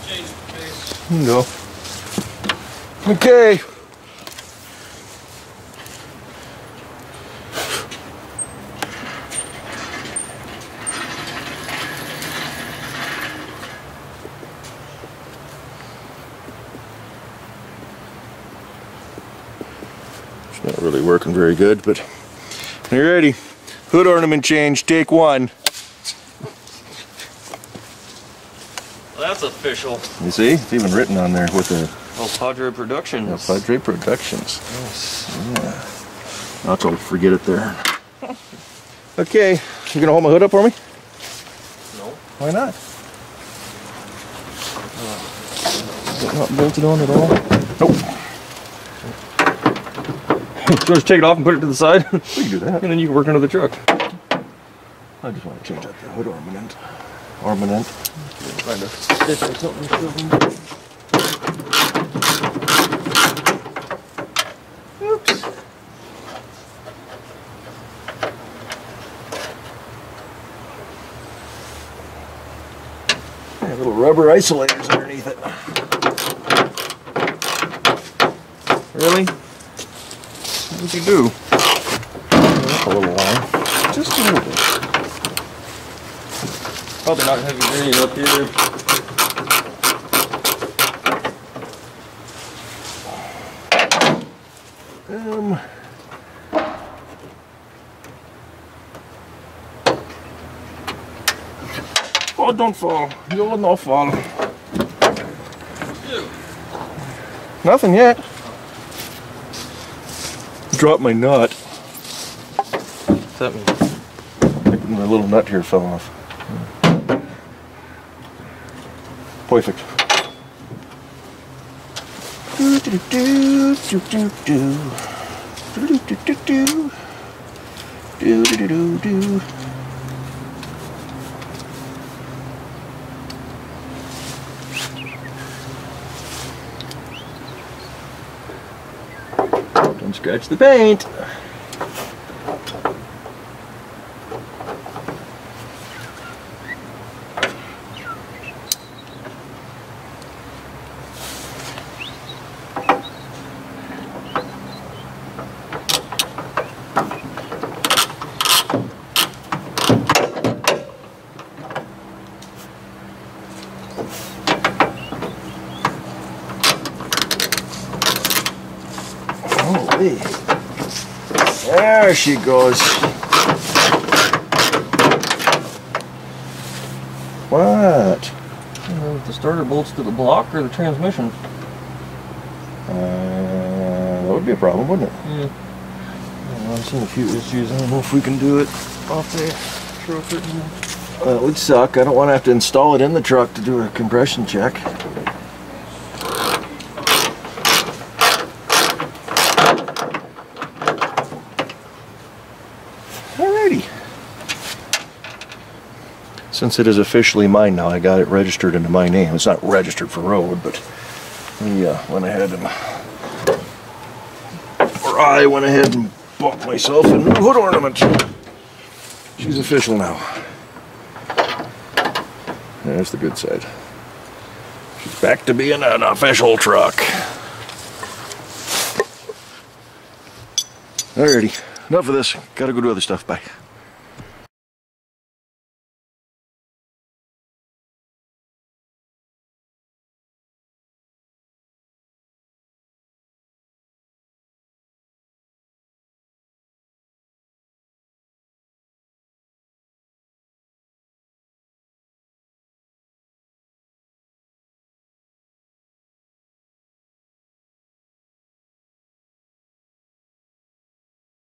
Change the base. You can go. Okay. It's not really working very good, but when you're ready, hood ornament change, take one. Well, that's official. You see? It's even written on there with the El Padre Productions. El Padre Productions. Yes. Yeah. I'll totally forget it there. Okay, you gonna hold my hood up for me? No. Why not? Is it not bolted on at all? Nope. You want to take it off and put it to the side? We can do that. And then you can work under the truck. I just want to change out the hood ornament. Ornament. Find a stitch or something. Oops. Yeah, little rubber isolators underneath it. Really? What'd you do? A little long. Just a little bit. Probably not heavy duty up here. Oh, don't fall. You'll not fall. Ew. Nothing yet. Dropped my nut. What's that mean? My little nut here fell off. Perfect. Do do do do do do do do do do do do do do. Don't scratch the paint. Holy. There she goes. What? The starter bolts to the block or the transmission? That would be a problem, wouldn't it? Yeah. I've seen a few issues. I don't know if we can do it off there. That would suck. I don't want to have to install it in the truck to do a compression check. Alrighty. Since it is officially mine now, I got it registered into my name. It's not registered for road, but we went ahead and, or I went ahead and bought myself a new hood ornament. She's official now. There's the good side. She's back to being an official truck. Alrighty, enough of this. Gotta go do other stuff. Bye.